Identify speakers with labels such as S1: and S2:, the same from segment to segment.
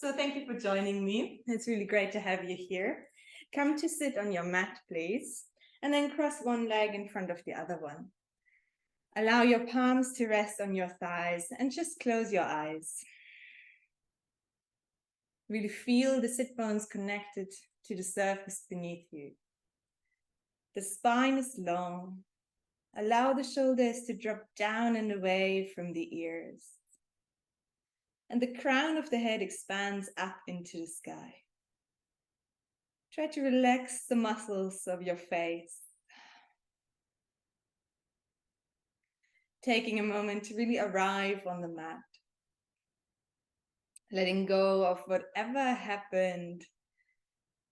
S1: So thank you for joining me. It's really great to have you here. Come to sit on your mat, please, and then cross one leg in front of the other one. Allow your palms to rest on your thighs and just close your eyes. Really feel the sit bones connected to the surface beneath you. The spine is long. Allow the shoulders to drop down and away from the ears. And the crown of the head expands up into the sky. Try to relax the muscles of your face. Taking a moment to really arrive on the mat. Letting go of whatever happened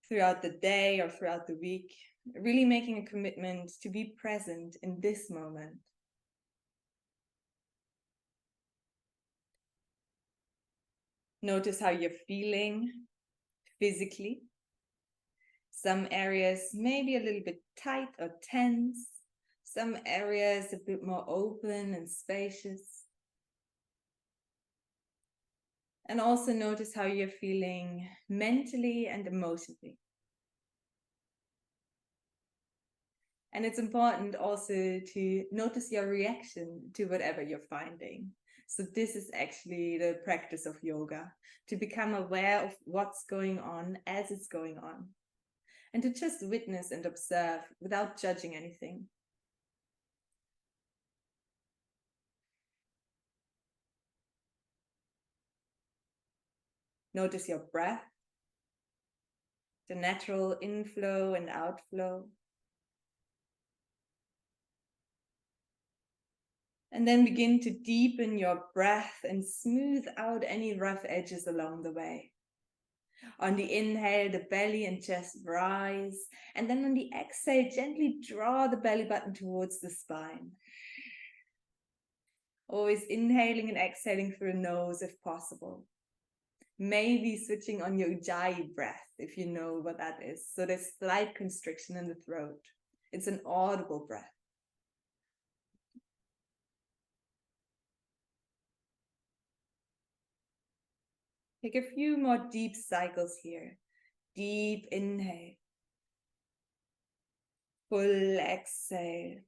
S1: throughout the day or throughout the week. Really making a commitment to be present in this moment. Notice how you're feeling physically. Some areas may be a little bit tight or tense. Some areas a bit more open and spacious. And also notice how you're feeling mentally and emotionally. And it's important also to notice your reaction to whatever you're finding. So this is actually the practice of yoga, to become aware of what's going on as it's going on, and to just witness and observe without judging anything. Notice your breath, the natural inflow and outflow. And then begin to deepen your breath and smooth out any rough edges along the way. On the inhale, the belly and chest rise. And then on the exhale, gently draw the belly button towards the spine. Always inhaling and exhaling through the nose if possible. Maybe switching on your Ujjayi breath, if you know what that is. So there's slight constriction in the throat. It's an audible breath. Take a few more deep cycles here. Deep inhale. Full exhale.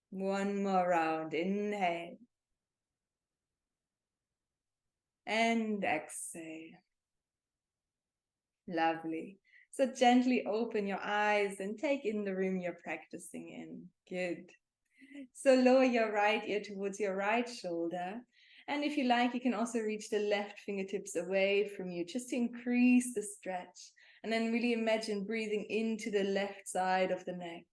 S1: One more round. Inhale. And exhale. Lovely. So gently open your eyes and take in the room you're practicing in. Good. So lower your right ear towards your right shoulder. And if you like, you can also reach the left fingertips away from you just to increase the stretch. And then really imagine breathing into the left side of the neck.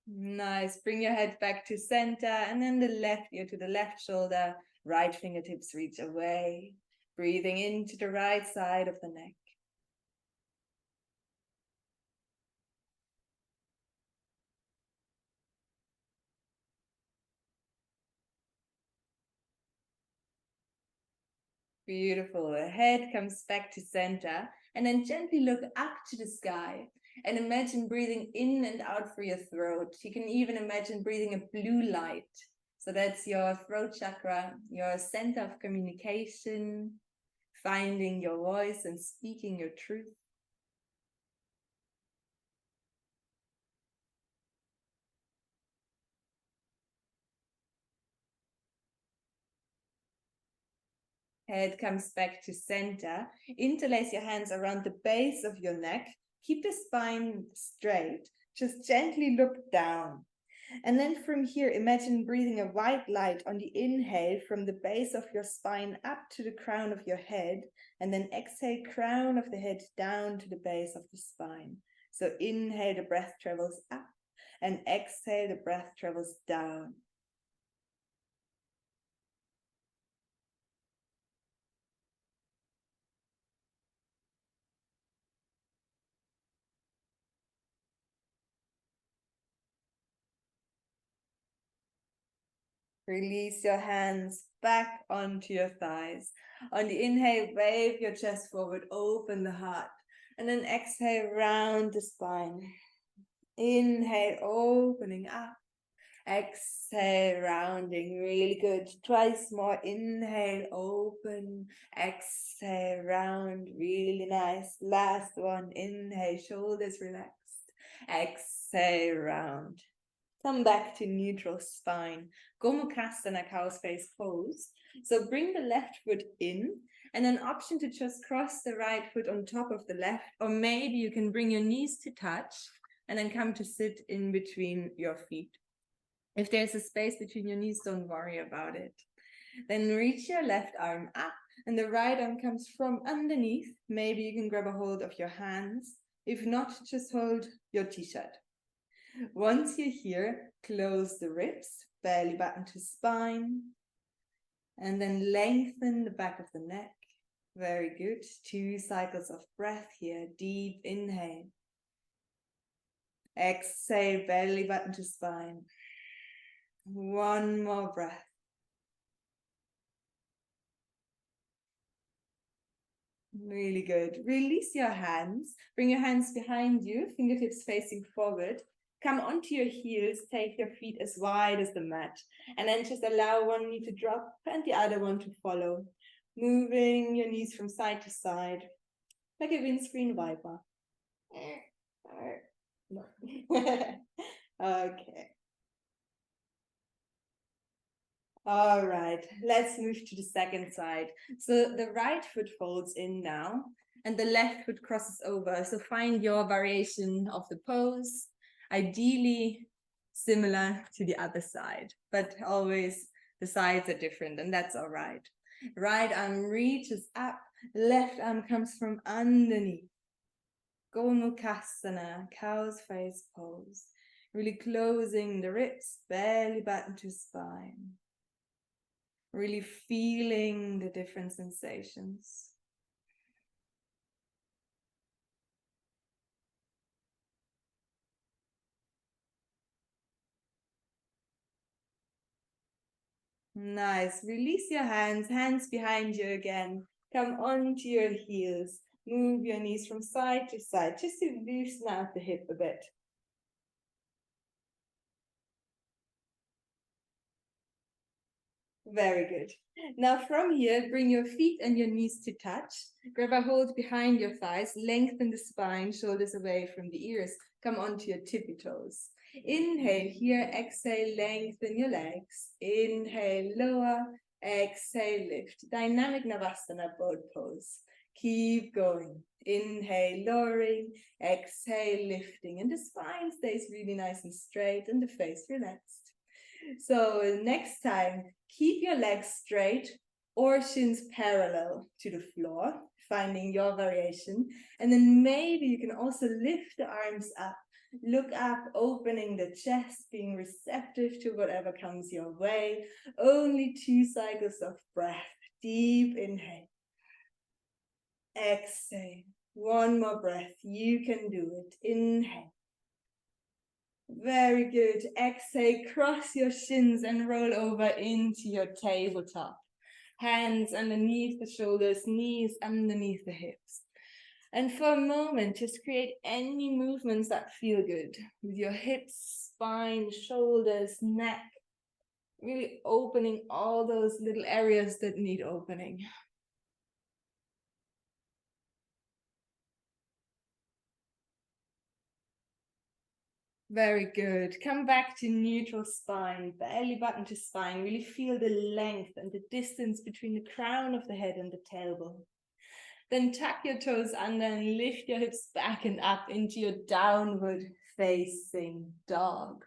S1: Nice. Bring your head back to center and then the left ear to the left shoulder. Right fingertips reach away. Breathing into the right side of the neck. Beautiful. The head comes back to center and then gently look up to the sky and imagine breathing in and out through your throat. You can even imagine breathing a blue light. So that's your throat chakra, your center of communication, finding your voice and speaking your truth. Head comes back to center. Interlace your hands around the base of your neck. Keep the spine straight. Just gently look down. And then from here, imagine breathing a white light on the inhale from the base of your spine up to the crown of your head. And then exhale, crown of the head down to the base of the spine. So inhale, the breath travels up. And exhale, the breath travels down. Release your hands back onto your thighs. On the inhale, wave your chest forward, open the heart. And then exhale, round the spine. Inhale, opening up. Exhale, rounding, really good. Twice more. Inhale, open. Exhale, round, really nice. Last one. Inhale, shoulders relaxed. Exhale, round. Come back to neutral spine. Gomukhasana, cow's face pose. So bring the left foot in, and an option to just cross the right foot on top of the left, or maybe you can bring your knees to touch and then come to sit in between your feet. If there's a space between your knees, don't worry about it. Then reach your left arm up and the right arm comes from underneath. Maybe you can grab a hold of your hands. If not, just hold your t-shirt. Once you're here, close the ribs, belly button to spine, and then lengthen the back of the neck. Very good. 2 cycles of breath here. Deep inhale. Exhale, belly button to spine. 1 more breath. Really good. Release your hands. Bring your hands behind you, fingertips facing forward. Come onto your heels, take your feet as wide as the mat, and then just allow one knee to drop and the other one to follow. Moving your knees from side to side, like a windscreen wiper. Okay. All right, let's move to the second side. So the right foot folds in now, and the left foot crosses over. So find your variation of the pose, ideally similar to the other side, but always the sides are different, and that's all right. Right arm reaches up, left arm comes from underneath. Gomukhasana, cow's face pose. Really closing the ribs, belly button to spine. Really feeling the different sensations. Nice. Release your hands, hands behind you again. Come onto your heels. Move your knees from side to side, just to loosen out the hip a bit. Very good. Now from here, bring your feet and your knees to touch. Grab a hold behind your thighs, lengthen the spine, shoulders away from the ears. Come onto your tippy toes. Inhale here, exhale, lengthen your legs. Inhale, lower, exhale, lift. Dynamic Navasana boat pose. Keep going. Inhale, lowering, exhale, lifting. And the spine stays really nice and straight and the face relaxed. So next time, keep your legs straight or shins parallel to the floor, finding your variation. And then maybe you can also lift the arms up. Look up, opening the chest, being receptive to whatever comes your way. Only 2 cycles of breath. Deep inhale. Exhale. 1 more breath. You can do it. Inhale. Very good. Exhale, cross your shins and roll over into your tabletop. Hands underneath the shoulders, knees underneath the hips. And for a moment, just create any movements that feel good with your hips, spine, shoulders, neck, really opening all those little areas that need opening. Very good. Come back to neutral spine, belly button to spine. Really feel the length and the distance between the crown of the head and the tailbone. Then tuck your toes under and lift your hips back and up into your downward facing dog.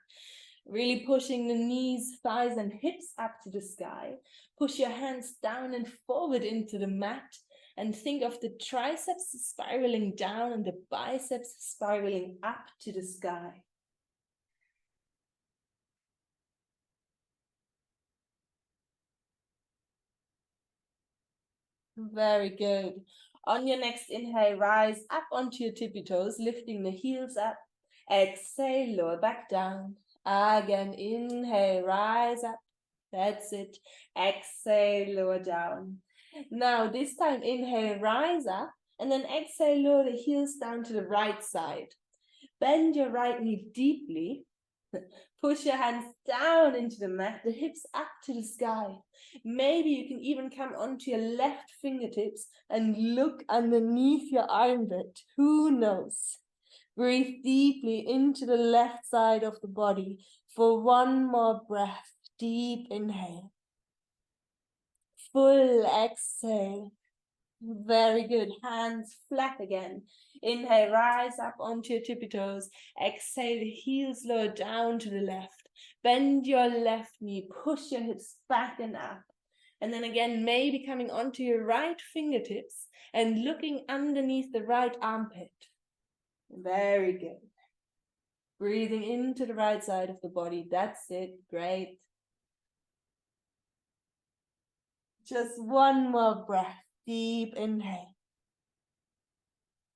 S1: Really pushing the knees, thighs, and hips up to the sky. Push your hands down and forward into the mat. And think of the triceps spiraling down and the biceps spiraling up to the sky. Very good. On your next inhale, rise up onto your tippy toes, lifting the heels up. Exhale, lower back down. Again, inhale, rise up. That's it. Exhale, lower down. Now, this time, inhale, rise up. And then exhale, lower the heels down to the right side. Bend your right knee deeply. Push your hands down into the mat, the hips up to the sky. Maybe you can even come onto your left fingertips and look underneath your armpit. Who knows? Breathe deeply into the left side of the body for one more breath. Deep inhale. Full exhale. Very good. Hands flat again. Inhale, rise up onto your tippy toes. Exhale, the heels lower down to the left. Bend your left knee. Push your hips back and up. And then again, maybe coming onto your right fingertips and looking underneath the right armpit. Very good. Breathing into the right side of the body. That's it. Great. Just one more breath. Deep inhale.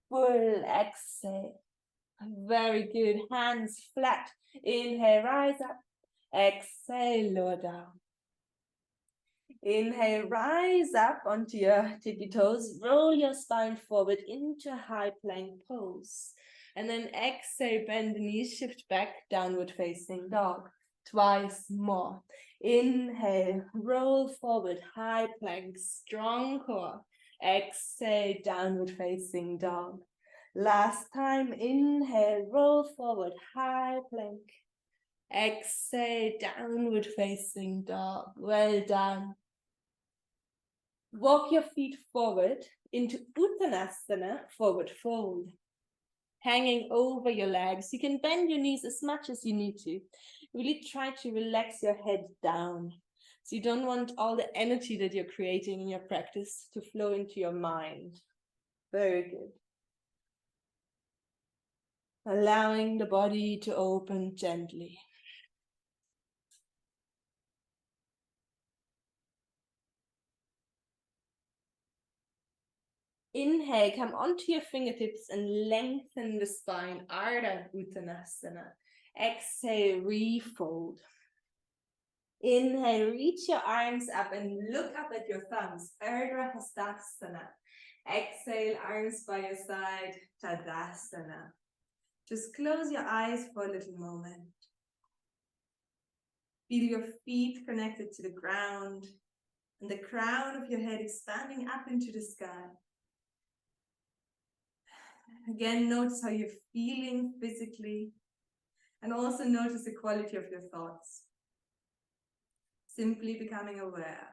S1: Full exhale. Very good. Hands flat. Inhale, rise up. Exhale, lower down. Inhale, rise up onto your tippy toes. Roll your spine forward into high plank pose. And then exhale, bend the knees, shift back, downward facing dog. Twice more. Inhale, roll forward, high plank, strong core. Exhale, downward facing dog. Last time, inhale, roll forward, high plank. Exhale, downward facing dog. Well done. Walk your feet forward into Uttanasana, forward fold. Hanging over your legs. You can bend your knees as much as you need to. Really try to relax your head down. So you don't want all the energy that you're creating in your practice to flow into your mind. Very good. Allowing the body to open gently. Inhale, come onto your fingertips and lengthen the spine, Ardha Uttanasana. Exhale, refold. Inhale, reach your arms up and look up at your thumbs, Ardha Hastasana. Exhale, arms by your side, Tadasana. Just close your eyes for a little moment. Feel your feet connected to the ground and the crown of your head expanding up into the sky. Again, notice how you're feeling physically, and also notice the quality of your thoughts. Simply becoming aware.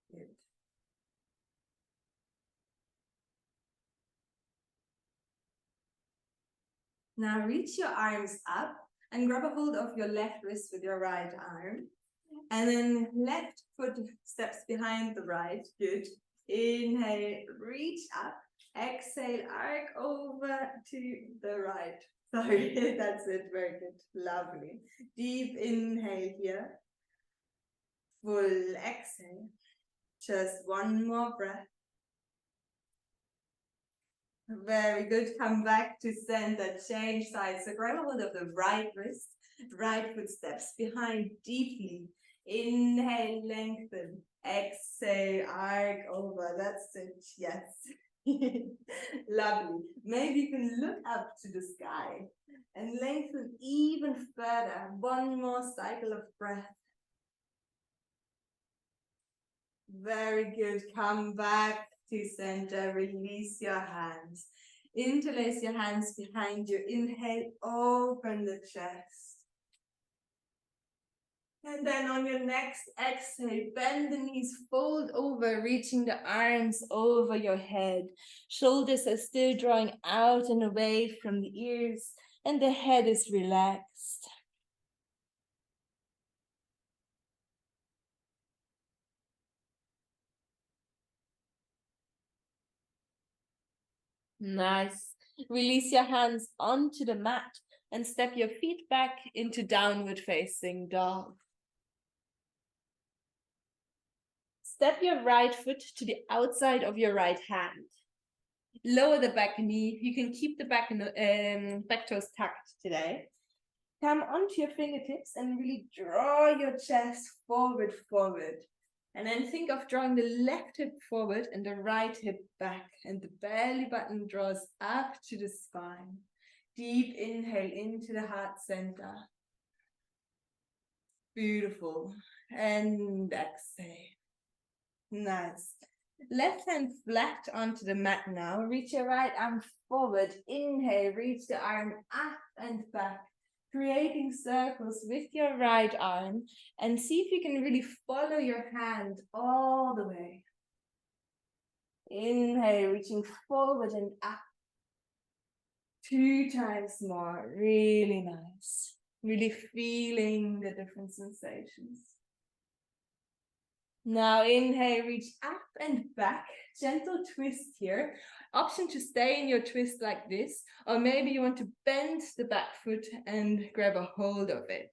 S1: Good. Now reach your arms up and grab a hold of your left wrist with your right arm. And then left foot steps behind the right. Good. Inhale, reach up. Exhale, arc over to the right. Sorry, that's it. Very good. Lovely. Deep inhale here. Full exhale. Just one more breath. Very good. Come back to center. Change sides. So grab a hold of the right wrist. Right foot steps behind deeply. Inhale, lengthen. Exhale, arc over. That's it. Yes. Lovely. Maybe you can look up to the sky and lengthen even further. One more cycle of breath. Very good. Come back to center. Release your hands. Interlace your hands behind you. Inhale, open the chest. And then on your next exhale, bend the knees, fold over, reaching the arms over your head. Shoulders are still drawing out and away from the ears, and the head is relaxed. Nice. Release your hands onto the mat and step your feet back into downward facing dog. Step your right foot to the outside of your right hand. Lower the back knee. You can keep the back toes tucked today. Come onto your fingertips and really draw your chest forward. And then think of drawing the left hip forward and the right hip back, and the belly button draws up to the spine. Deep inhale into the heart center. Beautiful. And exhale. Nice. Left hand flat onto the mat now. Reach your right arm forward. Inhale, reach the arm up and back, creating circles with your right arm, and see if you can really follow your hand all the way. Inhale, reaching forward and up. 2 times more. Really nice. Really feeling the different sensations. Now inhale, reach up and back, gentle twist here. Option to stay in your twist like this, or maybe you want to bend the back foot and grab a hold of it.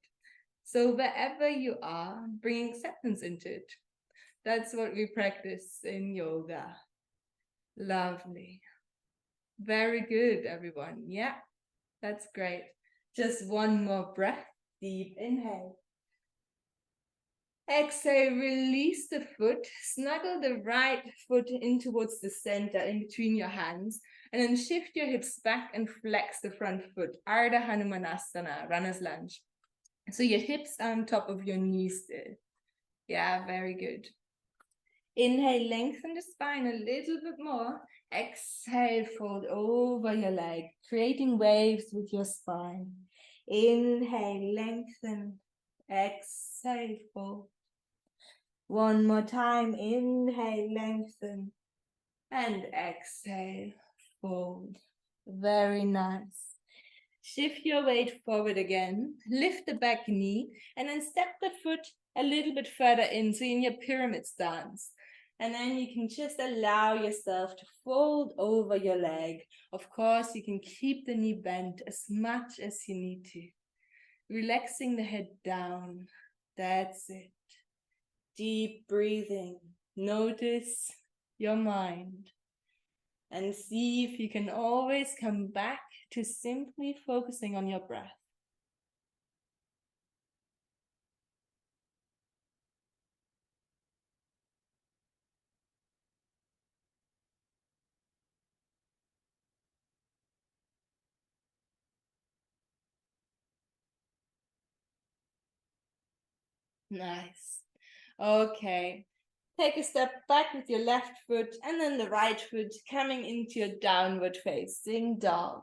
S1: So wherever you are, bring acceptance into it. That's what we practice in yoga. Lovely. Very good, everyone. Yeah, that's great. Just one more breath. Deep inhale. Exhale, release the foot, snuggle the right foot in towards the center in between your hands, and then shift your hips back and flex the front foot, Ardha Hanumanasana, runner's lunge. So your hips are on top of your knees still. Yeah, very good. Inhale, lengthen the spine a little bit more. Exhale, fold over your leg, creating waves with your spine. Inhale, lengthen. Exhale, fold. One more time, inhale, lengthen, and exhale, fold. Very nice. Shift your weight forward again, lift the back knee, and then step the foot a little bit further in, so in your pyramid stance. And then you can just allow yourself to fold over your leg. Of course, you can keep the knee bent as much as you need to. Relaxing the head down. That's it. Deep breathing. Notice your mind. And see if you can always come back to simply focusing on your breath. Nice. Okay. Take a step back with your left foot and then the right foot coming into your downward facing dog.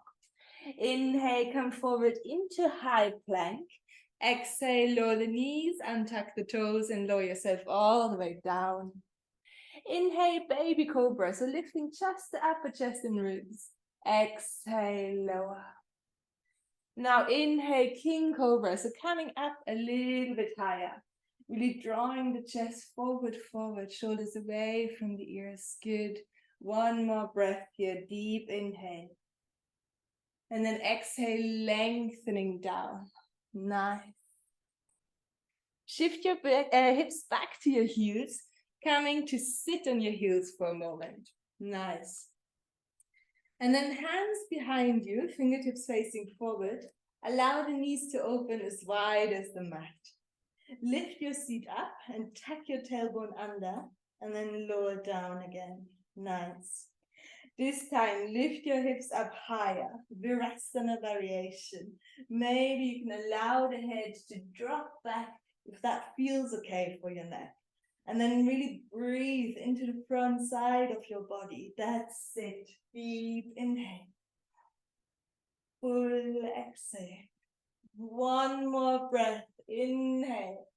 S1: Inhale, come forward into high plank. Exhale, lower the knees, untuck the toes and lower yourself all the way down. Inhale, baby cobra, so lifting just the upper chest and ribs. Exhale, lower. Now inhale, king cobra, so coming up a little bit higher. Really drawing the chest forward, shoulders away from the ears. Good. One more breath here, deep inhale. And then exhale, lengthening down. Nice. Shift your hips back to your heels, coming to sit on your heels for a moment. Nice. And then hands behind you, fingertips facing forward. Allow the knees to open as wide as the mat. Lift your seat up and tuck your tailbone under, and then lower down again. Nice. This time, lift your hips up higher, Virasana variation. Maybe you can allow the head to drop back if that feels okay for your neck. And then really breathe into the front side of your body. That's it. Deep inhale. Full exhale. One more breath. Inhale.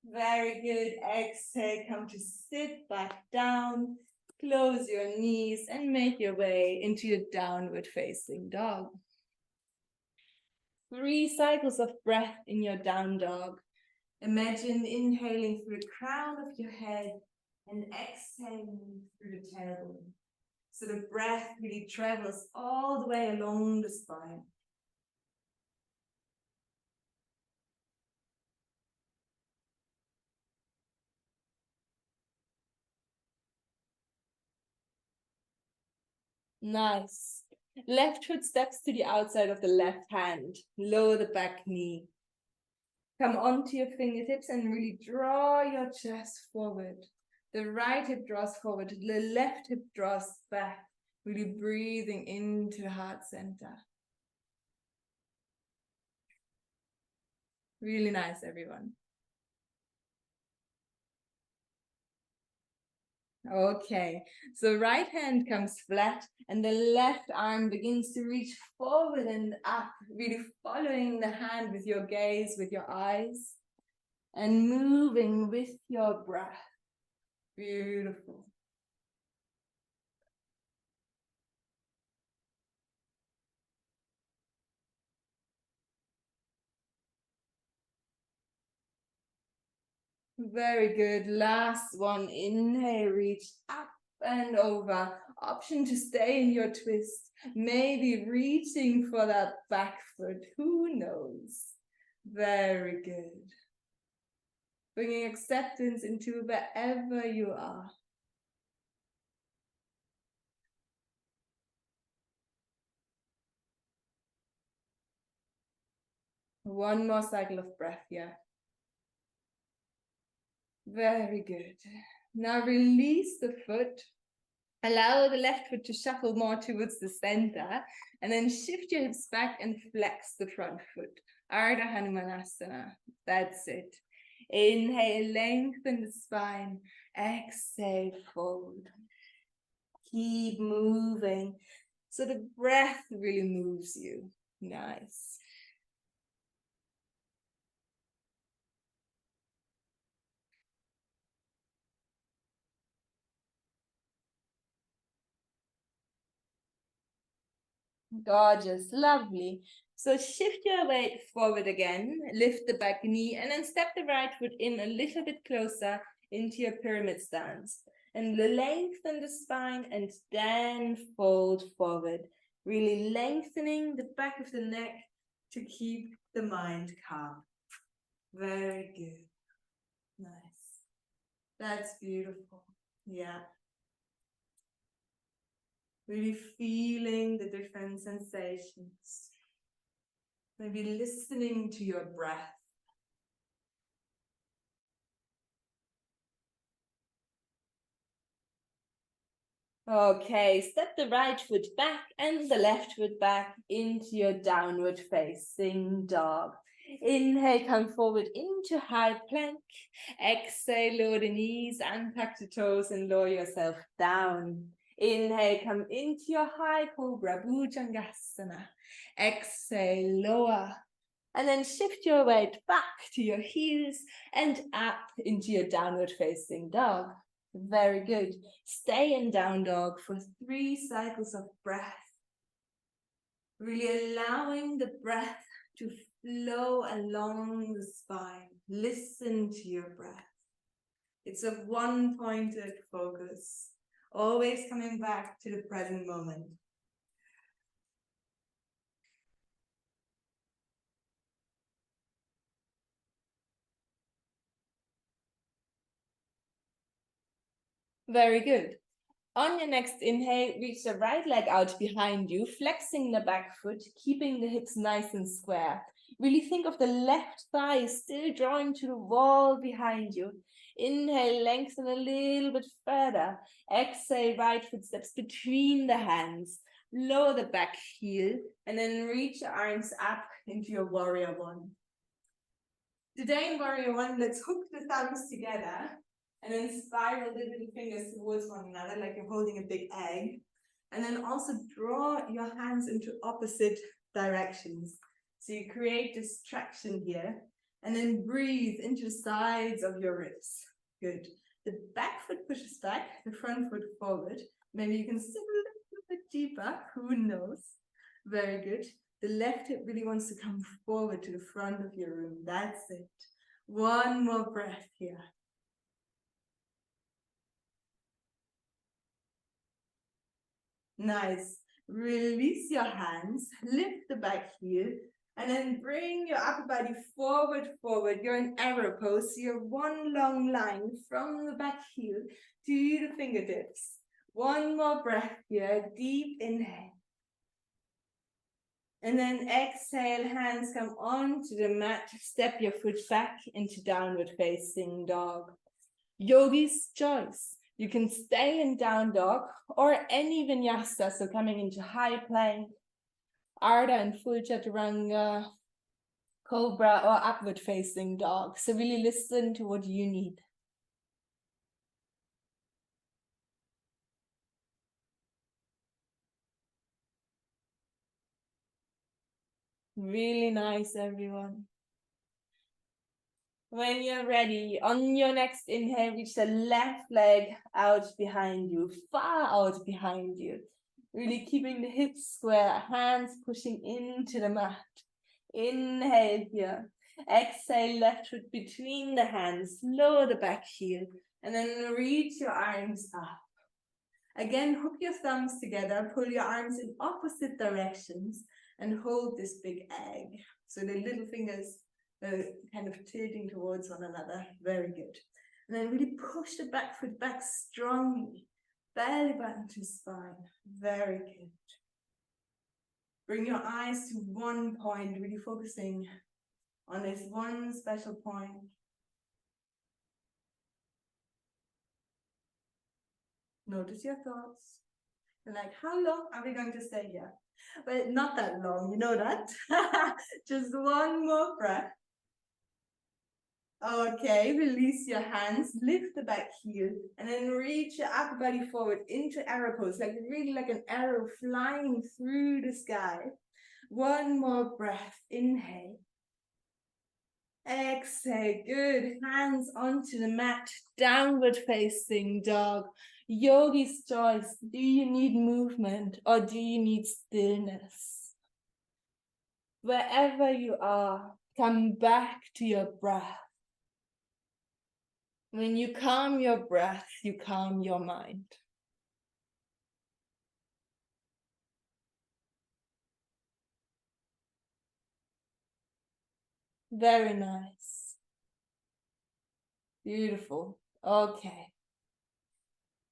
S1: Very good. Exhale. Come to sit back down. Close your knees and make your way into your downward facing dog. 3 cycles of breath in your down dog. Imagine inhaling through the crown of your head and exhaling through the tailbone. So the breath really travels all the way along the spine. Nice. Left foot steps to the outside of the left hand. Lower the back knee. Come onto your fingertips and really draw your chest forward. The right hip draws forward, the left hip draws back, really breathing into heart center. Really nice, everyone. Okay, so right hand comes flat and the left arm begins to reach forward and up, really following the hand with your gaze, with your eyes, and moving with your breath. Beautiful. Very good. Last one. Inhale, reach up and over. Option to stay in your twist. Maybe reaching for that back foot. Who knows? Very good. Bringing acceptance into wherever you are. One more cycle of breath here. Very good. Now release the foot. Allow the left foot to shuffle more towards the center, and then shift your hips back and flex the front foot. Ardha Hanumanasana. That's it. Inhale, lengthen the spine. Exhale, fold. Keep moving. So the breath really moves you. Nice. Gorgeous, lovely. So shift your weight forward again, lift the back knee, and then step the right foot in a little bit closer into your pyramid stance. And lengthen the spine and then fold forward, really lengthening the back of the neck to keep the mind calm. Very good. Nice. That's beautiful. Yeah. Really feeling the different sensations. Maybe listening to your breath. Okay, step the right foot back and the left foot back into your downward facing dog. Inhale, come forward into high plank. Exhale, lower the knees, untuck the toes and lower yourself down. Inhale, come into your high cobra, Bhujangasana. Exhale, lower. And then shift your weight back to your heels and up into your downward facing dog. Very good. Stay in down dog for 3 cycles of breath. Really allowing the breath to flow along the spine. Listen to your breath. It's a one-pointed focus. Always coming back to the present moment. Very good. On your next inhale, reach the right leg out behind you, flexing the back foot, keeping the hips nice and square. Really think of the left thigh still drawing to the wall behind you. Inhale, lengthen a little bit further. Exhale, right foot steps between the hands. Lower the back heel and then reach your arms up into your warrior one. Today in warrior one, let's hook the thumbs together and then spiral the little fingers towards one another like you're holding a big egg. And then also draw your hands into opposite directions. So you create this traction here and then breathe into the sides of your ribs. Good. The back foot pushes back, the front foot forward. Maybe you can sit a little bit deeper, who knows? Very good. The left hip really wants to come forward to the front of your room. That's it. One more breath here. Nice. Release your hands, lift the back heel, and then bring your upper body forward. You're in arrow pose. So you're one long line from the back heel to the fingertips. One more breath here. Deep inhale. And then exhale, hands come onto the mat, step your foot back into downward facing dog. Yogi's choice. You can stay in down dog or any vinyasa, so coming into high plank, Ardha and full chaturanga, cobra or upward facing dog. So really listen to what you need. Really nice, everyone. When you're ready, on your next inhale, reach the left leg out behind you, far out behind you. Really keeping the hips square, hands pushing into the mat. Inhale here. Exhale, left foot between the hands, lower the back heel, and then reach your arms up. Again, hook your thumbs together, pull your arms in opposite directions, and hold this big egg. So the little fingers kind of tilting towards one another. Very good. And then really push the back foot back strongly. Belly button to spine. Very good. Bring your eyes to one point, really focusing on this one special point. Notice your thoughts. And like, how long are we going to stay here? Well, not that long, you know that. Just one more breath. Okay, release your hands, lift the back heel, and then reach your upper body forward into arrow pose, like really like an arrow flying through the sky. One more breath, inhale. Exhale, good. Hands onto the mat, downward facing dog. Yogi's choice. Do you need movement or do you need stillness? Wherever you are, come back to your breath. When you calm your breath, you calm your mind. Very nice. Beautiful. Okay.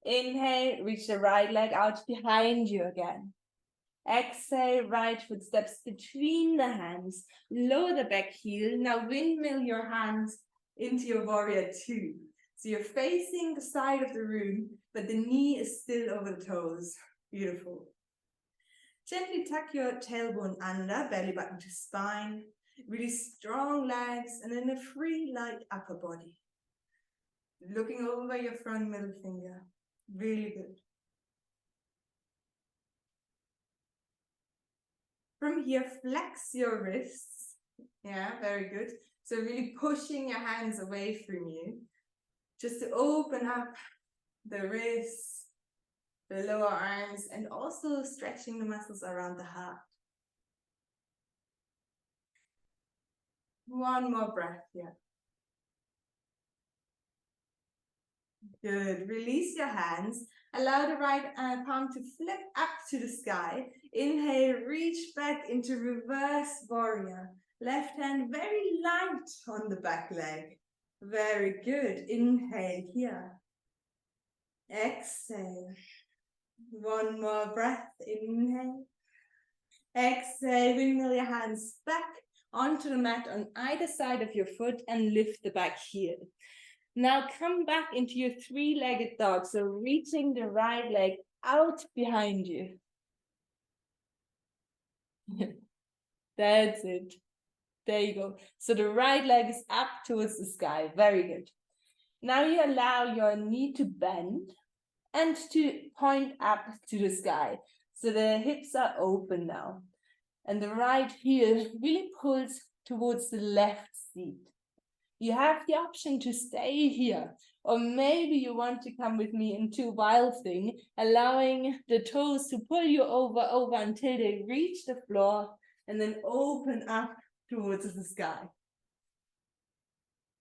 S1: Inhale, reach the right leg out behind you again. Exhale, right foot steps between the hands. Lower the back heel. Now windmill your hands into your warrior two. So you're facing the side of the room, but the knee is still over the toes. Beautiful. Gently tuck your tailbone under, belly button to spine. Really strong legs, and then a free light upper body. Looking over your front middle finger. Really good. From here, flex your wrists. Yeah, very good. So really pushing your hands away from you. Just to open up the wrists, the lower arms, and also stretching the muscles around the heart. One more breath here. Good. Release your hands. Allow the right palm to flip up to the sky. Inhale, reach back into reverse warrior. Left hand very light on the back leg. Very good. Inhale here. Exhale. One more breath. Inhale. Exhale. Windmill your hands back onto the mat on either side of your foot and lift the back heel. Now come back into your three-legged dog. So reaching the right leg out behind you. That's it. There you go. So the right leg is up towards the sky. Very good. Now you allow your knee to bend and to point up to the sky. So the hips are open now. And the right heel really pulls towards the left seat. You have the option to stay here, or maybe you want to come with me into wild thing, allowing the toes to pull you over until they reach the floor and then open up towards the sky.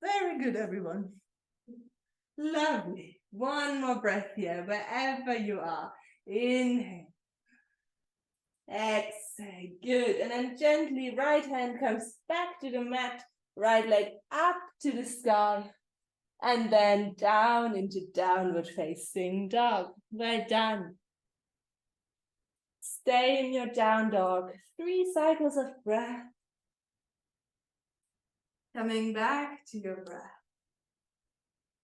S1: Very good, everyone. Lovely. One more breath here, wherever you are. Inhale. Exhale. Good. And then gently, right hand comes back to the mat. Right leg up to the sky, and then down into downward facing dog. Well done. stay in your down dog. 3 cycles of breath. Coming back to your breath.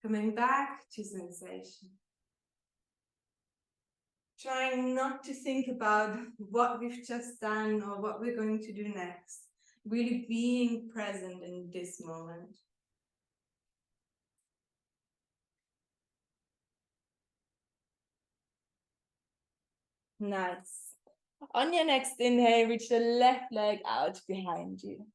S1: Coming back to sensation. Trying not to think about what we've just done or what we're going to do next. Really being present in this moment. Nice. On your next inhale, reach the left leg out behind you.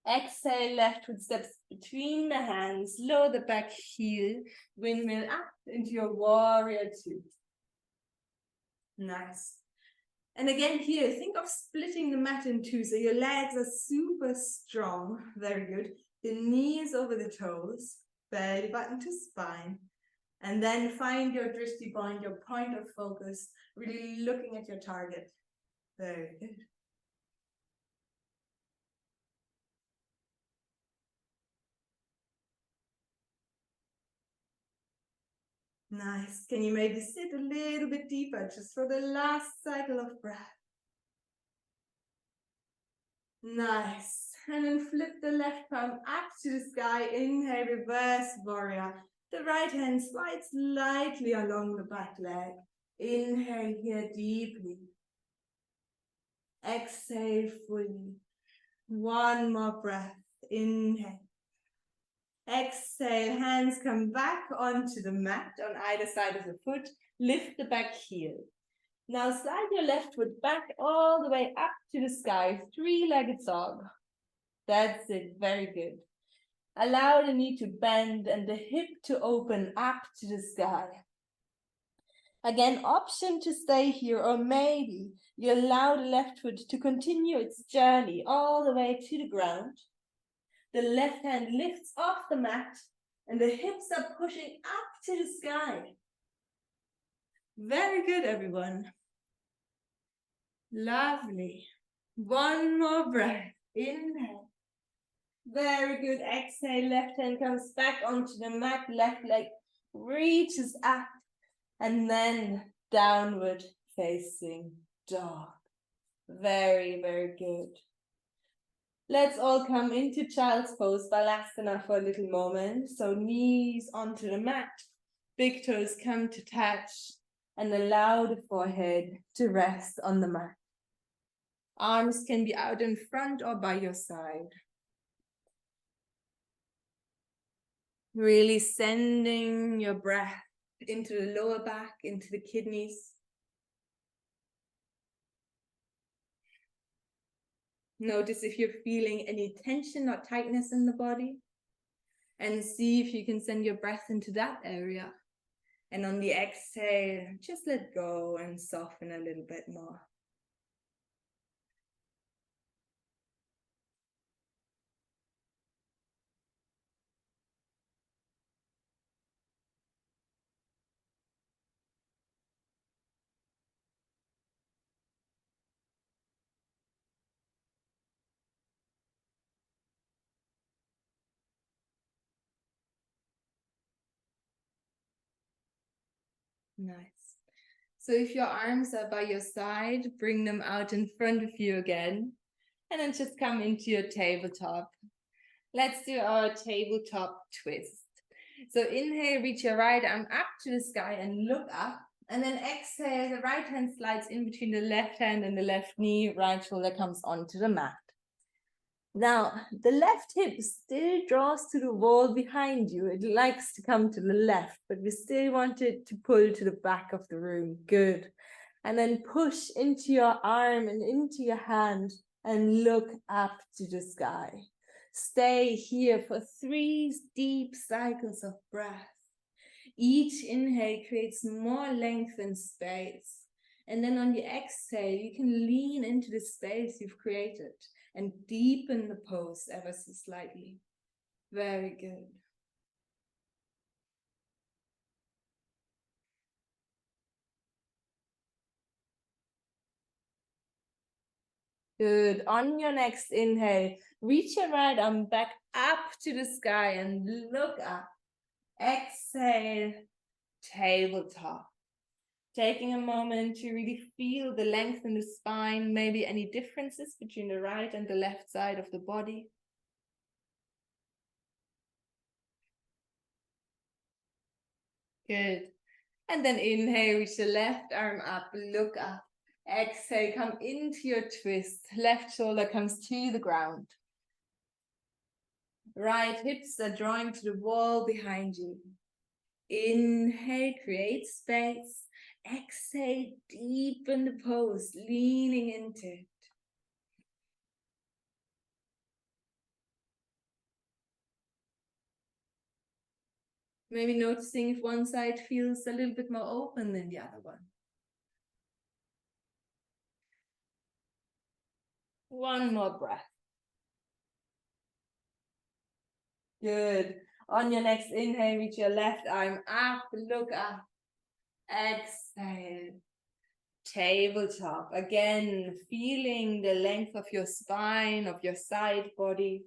S1: Exhale, left foot steps between the hands, lower the back heel, windmill up into your warrior two. Nice. And again here, think of splitting the mat in two, so your legs are super strong. Very good. The knees over the toes, belly button to spine. And then find your drishti point, your point of focus, really looking at your target. Very good. Nice. Can you maybe sit a little bit deeper just for the last cycle of breath? Nice. And then flip the left palm up to the sky. Inhale, reverse warrior. The right hand slides lightly along the back leg. Inhale here deeply. Exhale fully. One more breath. Inhale. Exhale, hands come back onto the mat on either side of the foot. Lift the back heel. Now slide your left foot back all the way up to the sky, 3-legged dog. That's it, very good. Allow the knee to bend and the hip to open up to the sky. Again, option to stay here, or maybe you allow the left foot to continue its journey all the way to the ground. The left hand lifts off the mat and the hips are pushing up to the sky. Very good, everyone. Lovely. One more breath. Inhale. Very good. Exhale. Left hand comes back onto the mat. Left leg reaches up. And then downward facing dog. Very, very good. Let's all come into child's pose, Balasana, for a little moment. So knees onto the mat. Big toes come to touch. And allow the forehead to rest on the mat. Arms can be out in front or by your side. Really sending your breath into the lower back, into the kidneys. Notice if you're feeling any tension or tightness in the body. And see if you can send your breath into that area. And on the exhale, just let go and soften a little bit more. Nice. So if your arms are by your side, bring them out in front of you again. And then just come into your tabletop. Let's do our tabletop twist. So inhale, reach your right arm up to the sky and look up. And then exhale, the right hand slides in between the left hand and the left knee. Right shoulder comes onto the mat. Now, the left hip still draws to the wall behind you. It likes to come to the left, but we still want it to pull to the back of the room. Good. And then push into your arm and into your hand and look up to the sky. Stay here for 3 deep cycles of breath. Each inhale creates more length and space. And then on the exhale, you can lean into the space you've created and deepen the pose ever so slightly. Very good. Good. On your next inhale, reach your right arm back up to the sky and look up. Exhale, tabletop. Taking a moment to really feel the length in the spine, maybe any differences between the right and the left side of the body. Good. And then inhale, reach the left arm up, look up. Exhale, come into your twist. Left shoulder comes to the ground. Right hips are drawing to the wall behind you. Inhale, create space. Exhale, deepen the pose, leaning into it. Maybe noticing if one side feels a little bit more open than the other one. One more breath. Good. On your next inhale, reach your left arm up, look up. Exhale. Tabletop. Again, feeling the length of your spine, of your side body.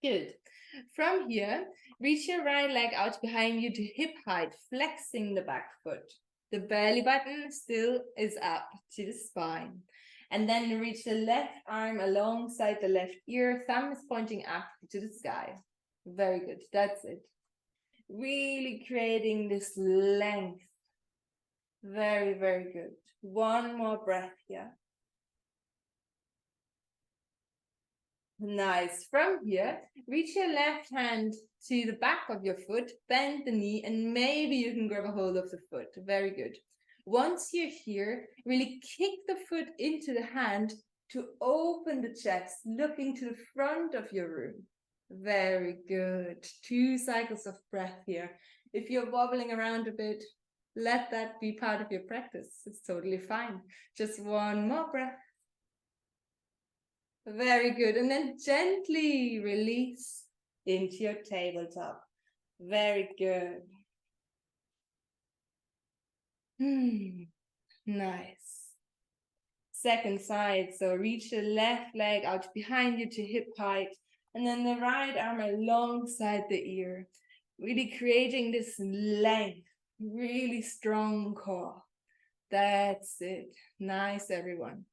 S1: Good. From here, reach your right leg out behind you to hip height, flexing the back foot. The belly button still is up to the spine. And then reach the left arm alongside the left ear, thumb is pointing up to the sky. Very good, that's it. Really creating this length. Very, very good. One more breath here. Nice. From here, reach your left hand to the back of your foot, bend the knee, and maybe you can grab a hold of the foot. Very good. Once you're here, really kick the foot into the hand to open the chest, looking to the front of your room. Very good. 2 cycles of breath here. If you're wobbling around a bit, let that be part of your practice. It's totally fine. Just one more breath. Very good. And then gently release into your tabletop. Very good. Nice. Second side. So reach the left leg out behind you to hip height. And then the right arm alongside the ear. Really creating this length. Really strong core. That's it. Nice, everyone.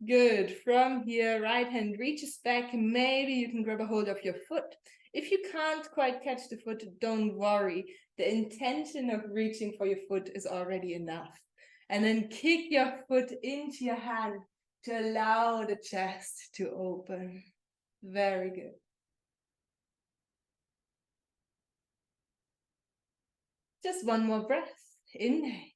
S1: Good. From here, right hand reaches back. Maybe you can grab a hold of your foot. If you can't quite catch the foot, don't worry. The intention of reaching for your foot is already enough. And then kick your foot into your hand to allow the chest to open. Very good. Just one more breath. Inhale.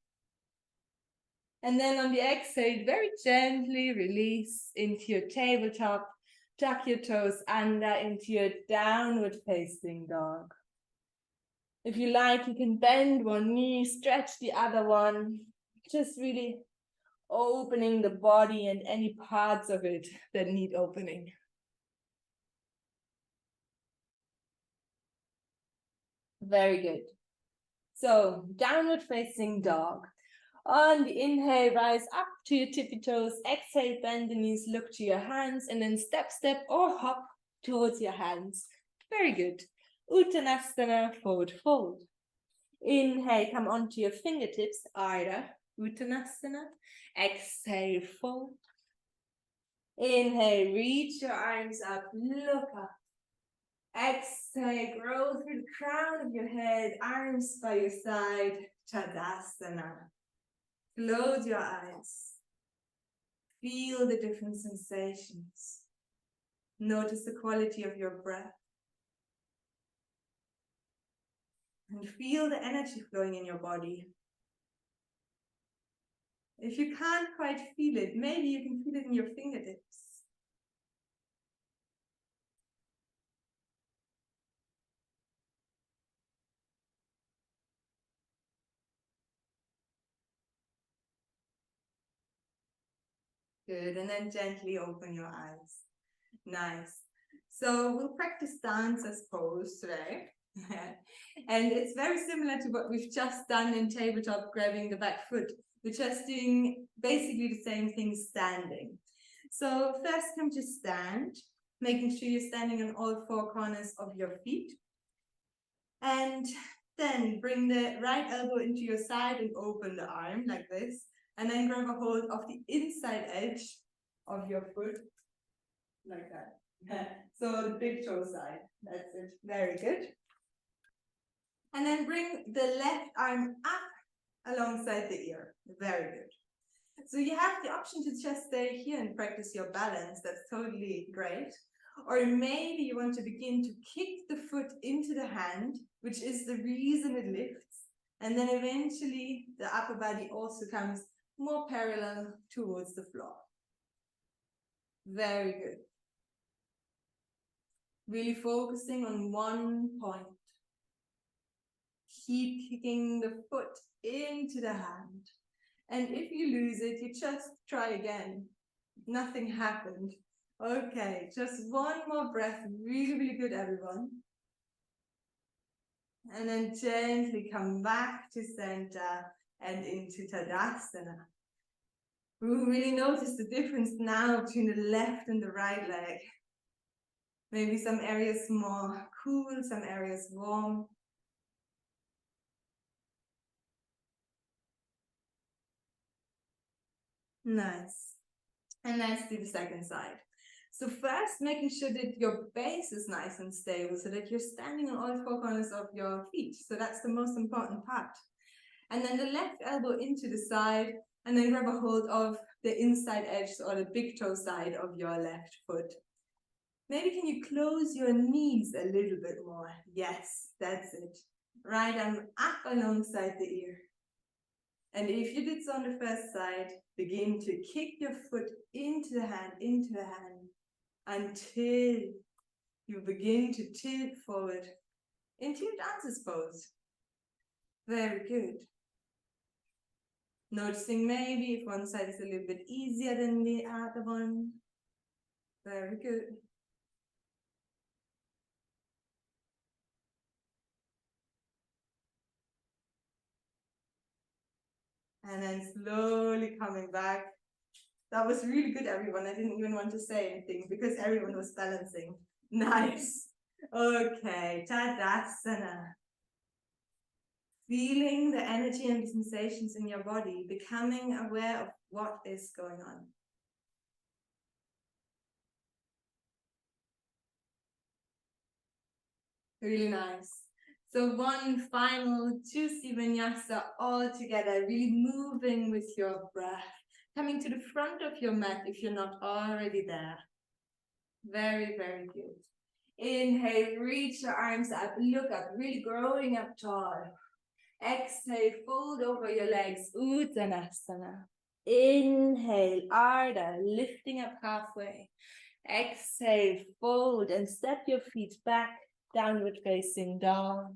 S1: And then on the exhale, very gently release into your tabletop. Tuck your toes under into your downward facing dog. If you like, you can bend one knee, stretch the other one. Just really opening the body and any parts of it that need opening. Very good. So, downward facing dog. On the inhale, rise up to your tippy toes. Exhale, bend the knees, look to your hands, and then step, step, or hop towards your hands. Very good. Uttanasana, forward fold. Inhale, come onto your fingertips, Ardha, Uttanasana. Exhale, fold. Inhale, reach your arms up, look up. Exhale, grow through the crown of your head, arms by your side, Tadasana. Close your eyes. Feel the different sensations. Notice the quality of your breath. And feel the energy flowing in your body. If you can't quite feel it, maybe you can feel it in your fingertips. Good, and then gently open your eyes. Nice. So we'll practice dancer's pose today. And it's very similar to what we've just done in tabletop, grabbing the back foot. We're just doing basically the same thing standing. So first come to stand, making sure you're standing on all four corners of your feet. And then bring the right elbow into your side and open the arm like this. And then grab a hold of the inside edge of your foot, like that. So the big toe side, that's it, very good. And then bring the left arm up alongside the ear, very good. So you have the option to just stay here and practice your balance, that's totally great. Or maybe you want to begin to kick the foot into the hand, which is the reason it lifts. And then eventually the upper body also comes more parallel towards the floor. Very good. Really focusing on one point. Keep kicking the foot into the hand. And if you lose it, you just try again. Nothing happened. Okay, just one more breath. Really, really good, everyone. And then gently come back to center and into Tadasana. Really notice the difference now between the left and the right leg. Maybe some areas more cool, some areas warm. Nice. And let's do the second side. So first, making sure that your base is nice and stable so that you're standing on all four corners of your feet. So that's the most important part. And then the left elbow into the side, and then grab a hold of the inside edge or the big toe side of your left foot. Maybe can you close your knees a little bit more? Yes, that's it. Right arm up alongside the ear. And if you did so on the first side, begin to kick your foot into the hand, until you begin to tilt forward into your dancer's pose. Very good. Noticing maybe if one side is a little bit easier than the other one. Very good. And then slowly coming back. That was really good, everyone. I didn't even want to say anything because everyone was balancing. Nice. Okay, Tadasana. Feeling the energy and the sensations in your body, becoming aware of what is going on. Really nice. So one final juicy vinyasa all together, really moving with your breath. Coming to the front of your mat if you're not already there. Very, very good. Inhale, reach your arms up, look up, really growing up tall. Exhale, fold over your legs, Uttanasana. Inhale, Ardha, lifting up halfway. Exhale, fold and step your feet back, downward facing dog.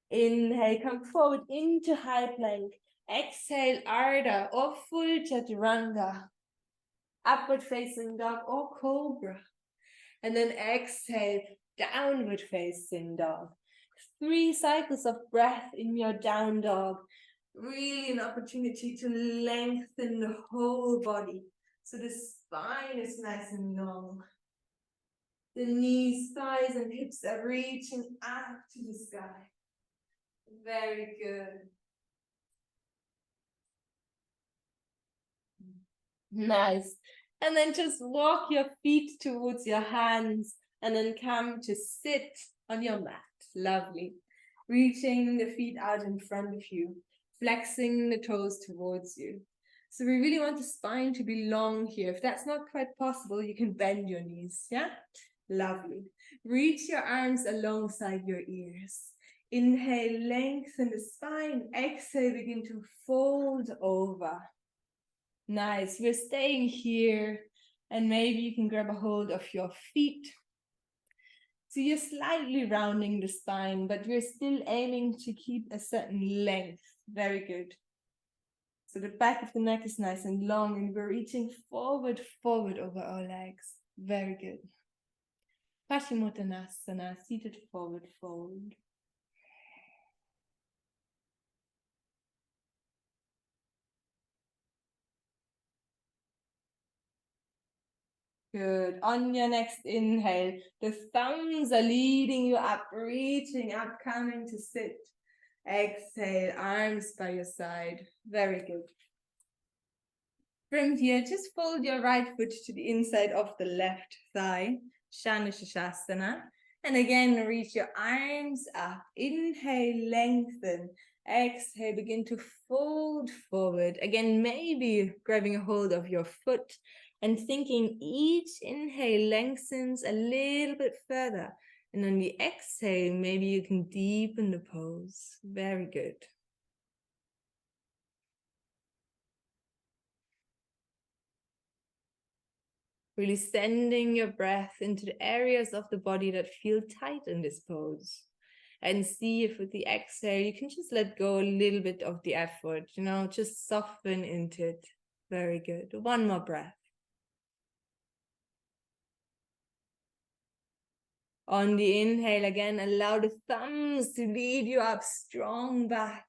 S1: Inhale, come forward into high plank. Exhale, Ardha or full Chaturanga. Upward facing dog or cobra. And then exhale, downward facing dog. 3 cycles of breath in your down dog. Really an opportunity to lengthen the whole body. So the spine is nice and long. The knees, thighs, and hips are reaching up to the sky. Very good. Nice. And then just walk your feet towards your hands and then come to sit on your mat. Lovely. Reaching the feet out in front of you, flexing the toes towards you. So we really want the spine to be long here. If that's not quite possible, you can bend your knees, yeah? Lovely. Reach your arms alongside your ears. Inhale, lengthen the spine. Exhale, begin to fold over. Nice. We're staying here, and maybe you can grab a hold of your feet. So you're slightly rounding the spine, but you're still aiming to keep a certain length. Very good. So the back of the neck is nice and long, and we're reaching forward over our legs. Very good. Paschimottanasana, seated forward fold. Good. On your next inhale, the thumbs are leading you up, reaching up, coming to sit. Exhale, arms by your side. Very good. From here, just fold your right foot to the inside of the left thigh, Shanashasana. And again, reach your arms up. Inhale, lengthen. Exhale, begin to fold forward. Again, maybe grabbing a hold of your foot and thinking each inhale lengthens a little bit further. And on the exhale, maybe you can deepen the pose. Very good. Really sending your breath into the areas of the body that feel tight in this pose. And see if with the exhale, you can just let go a little bit of the effort, just soften into it. Very good. One more breath. On the inhale, again, allow the thumbs to lead you up, strong back.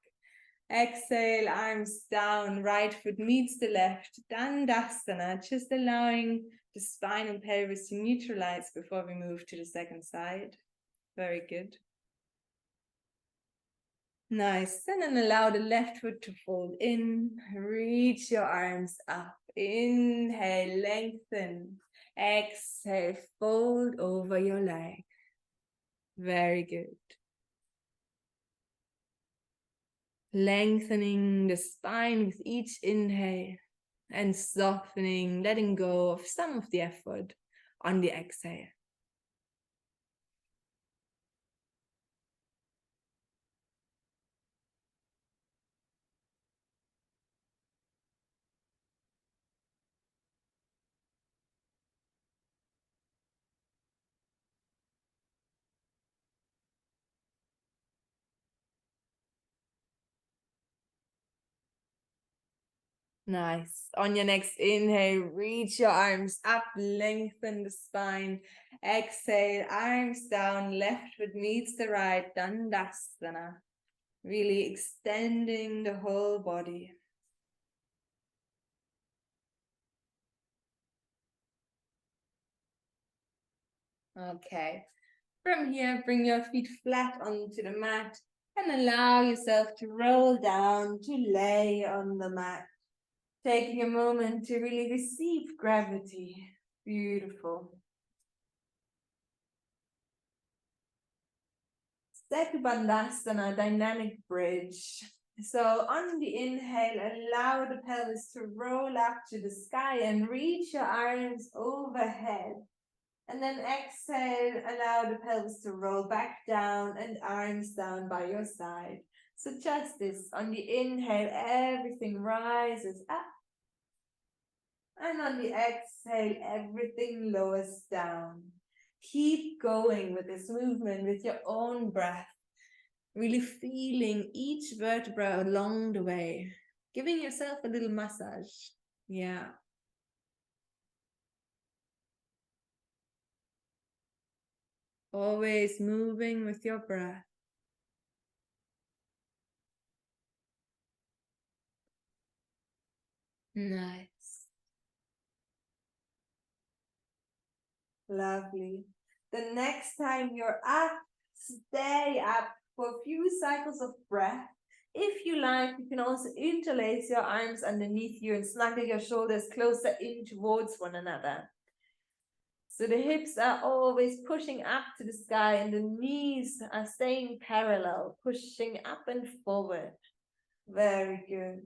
S1: Exhale, arms down, right foot meets the left, Dandasana, just allowing the spine and pelvis to neutralize before we move to the second side. Very good. Nice. And then allow the left foot to fold in, reach your arms up. Inhale, lengthen. Exhale, fold over your leg. Very good. Lengthening the spine with each inhale and softening, letting go of some of the effort on the exhale. Nice. On your next inhale, reach your arms up, lengthen the spine. Exhale, arms down, left foot meets the right, Dandasana. Really extending the whole body. Okay. From here, bring your feet flat onto the mat and allow yourself to roll down, to lay on the mat. Taking a moment to really receive gravity. Beautiful. Setu dynamic bridge. So on the inhale, allow the pelvis to roll up to the sky and reach your arms overhead. And then exhale, allow the pelvis to roll back down and arms down by your side. So just this, on the inhale, everything rises up. And on the exhale, everything lowers down. Keep going with this movement with your own breath. Really feeling each vertebra along the way. Giving yourself a little massage. Yeah. Always moving with your breath. Nice. Lovely. The next time you're up, stay up for a few cycles of breath. If you like, you can also interlace your arms underneath you and snuggle your shoulders closer in towards one another. So the hips are always pushing up to the sky and the knees are staying parallel, pushing up and forward. Very good.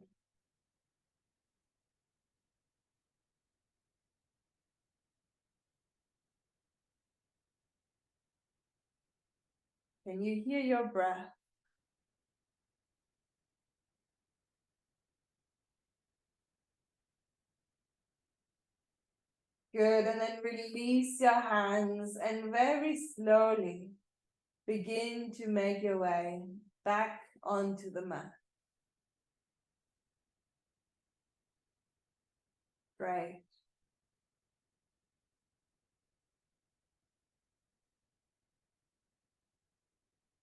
S1: Can you hear your breath? Good, and then release your hands and very slowly begin to make your way back onto the mat. Great.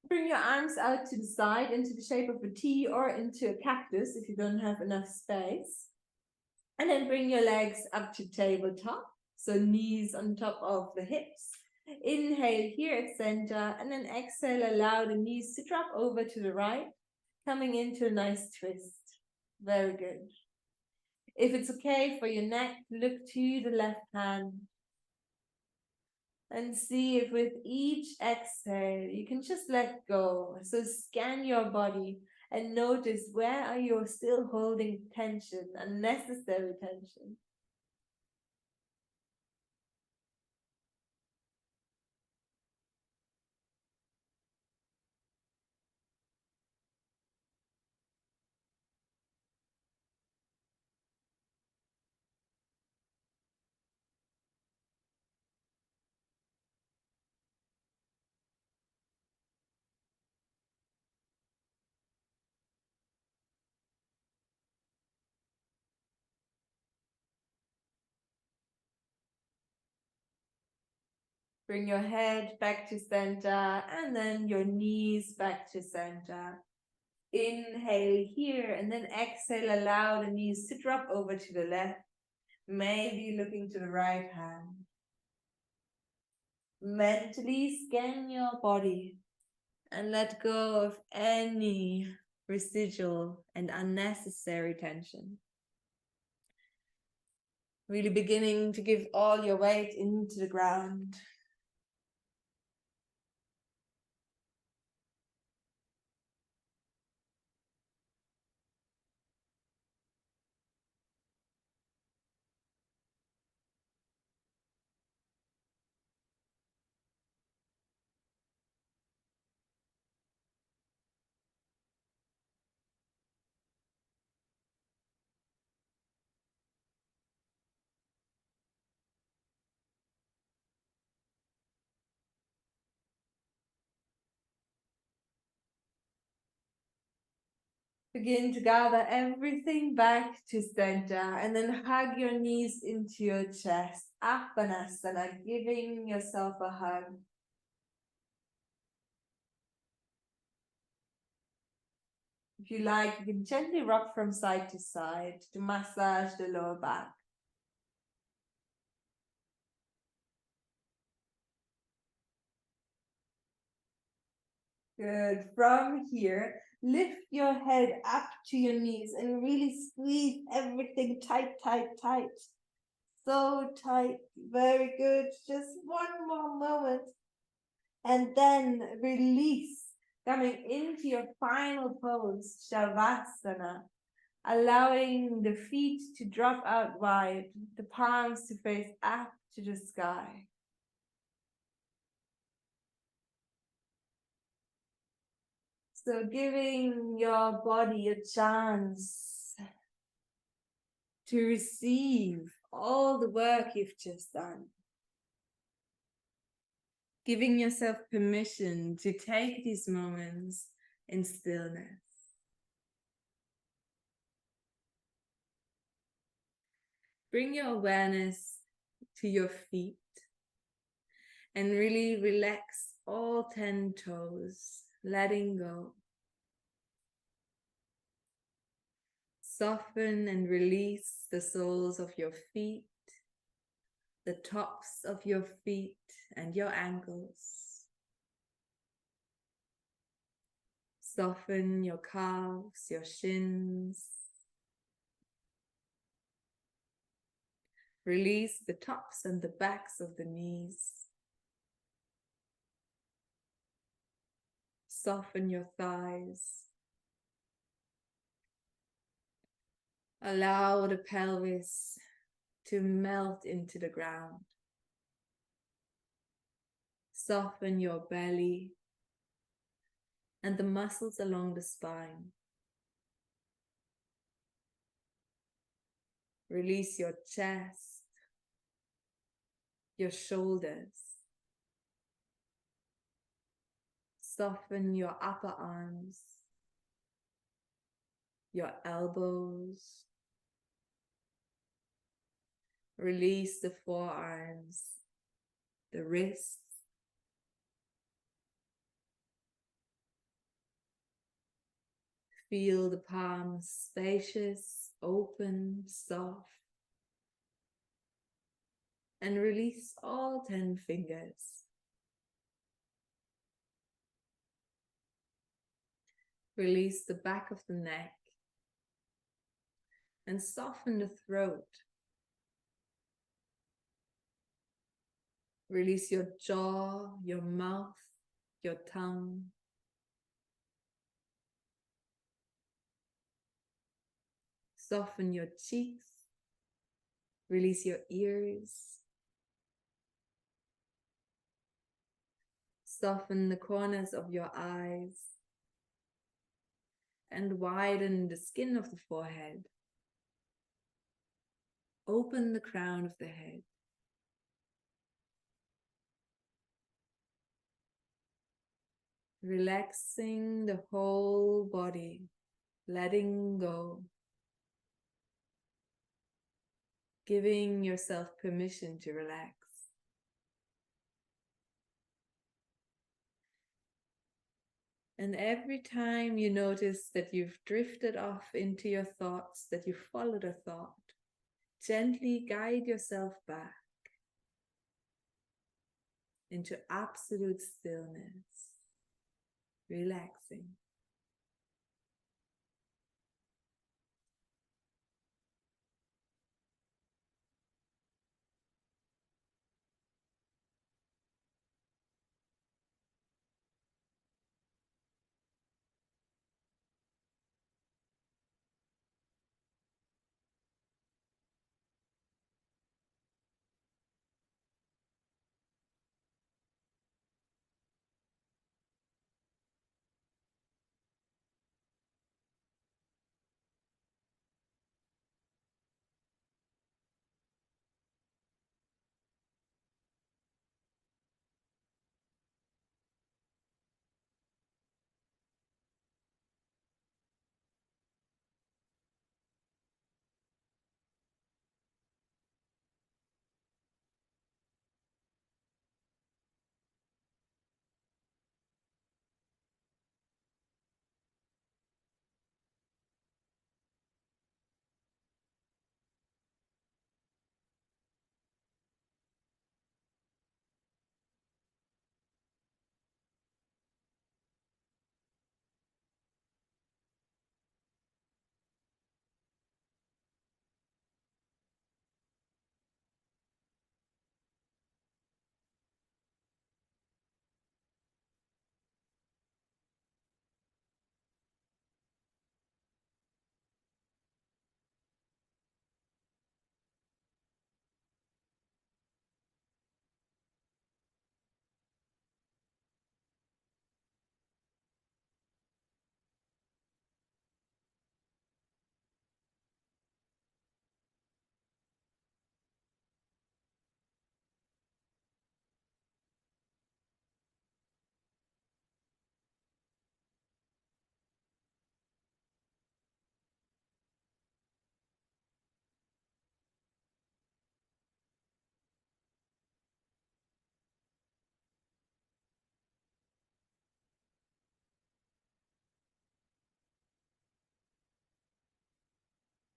S1: Bring your arms out to the side into the shape of a T or into a cactus if you don't have enough space. And then bring your legs up to tabletop. So knees on top of the hips. Inhale here at center, and then exhale, allow the knees to drop over to the right, coming into a nice twist. Very good. If it's okay for your neck, look to the left hand. And see if with each exhale, you can just let go. So scan your body and notice where are you still holding tension, unnecessary tension. Bring your head back to center and then your knees back to center. Inhale here and then exhale, allow the knees to drop over to the left, maybe looking to the right hand. Mentally scan your body and let go of any residual and unnecessary tension. Really beginning to give all your weight into the ground. Begin to gather everything back to center and then hug your knees into your chest. Apanasana, giving yourself a hug. If you like, you can gently rock from side to side to massage the lower back. Good. From here, lift your head up to your knees and really squeeze everything tight, tight, tight. So tight. Very good. Just one more moment. And then release. Coming into your final pose, Shavasana. Allowing the feet to drop out wide, the palms to face up to the sky. So giving your body a chance to receive all the work you've just done. Giving yourself permission to take these moments in stillness. Bring your awareness to your feet and really relax all 10 toes, letting go. Soften and release the soles of your feet, the tops of your feet and your ankles. Soften your calves, your shins. Release the tops and the backs of the knees. Soften your thighs. Allow the pelvis to melt into the ground. Soften your belly and the muscles along the spine. Release your chest, your shoulders. Soften your upper arms, your elbows. Release the forearms, the wrists. Feel the palms spacious, open, soft. and release all 10 fingers. Release the back of the neck and soften the throat. Release your jaw, your mouth, your tongue. Soften your cheeks. Release your ears. Soften the corners of your eyes. And widen the skin of the forehead. Open the crown of the head. Relaxing the whole body, letting go. Giving yourself permission to relax. And every time you notice that you've drifted off into your thoughts, that you followed a thought, gently guide yourself back into absolute stillness, relaxing.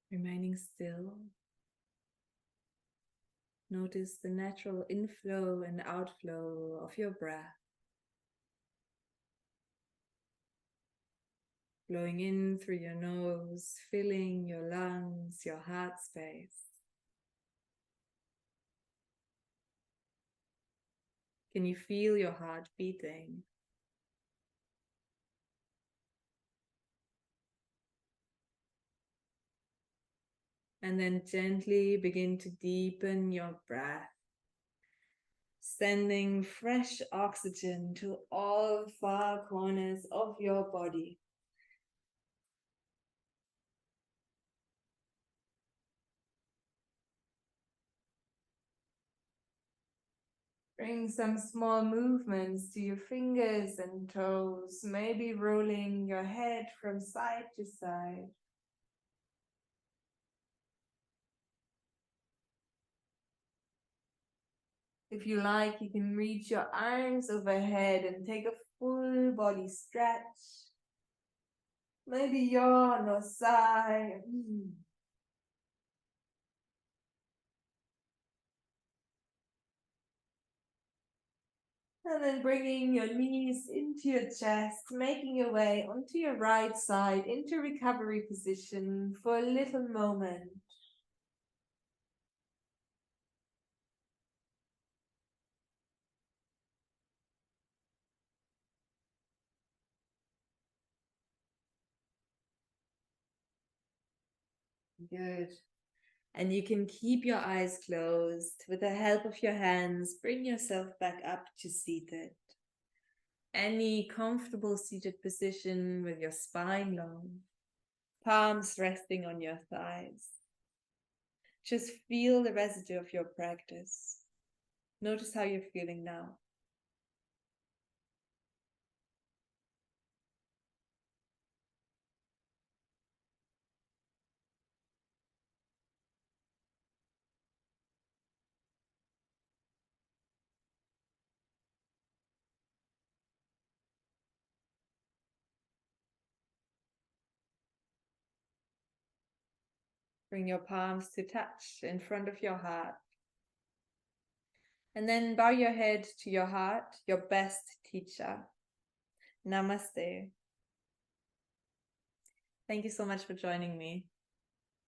S1: Remaining still. Notice the natural inflow and outflow of your breath. Blowing in through your nose, filling your lungs, your heart space. Can you feel your heart beating? And then gently begin to deepen your breath, sending fresh oxygen to all far corners of your body. Bring some small movements to your fingers and toes, maybe rolling your head from side to side. If you like, you can reach your arms overhead and take a full body stretch. Maybe yawn or sigh. And then bringing your knees into your chest, making your way onto your right side into recovery position for a little moment. Good. And you can keep your eyes closed. With the help of your hands, bring yourself back up to seated. Any comfortable seated position with your spine long, palms resting on your thighs. Just feel the residue of your practice. Notice how you're feeling now. Bring your palms to touch in front of your heart. And then bow your head to your heart, your best teacher. Namaste. Thank you so much for joining me.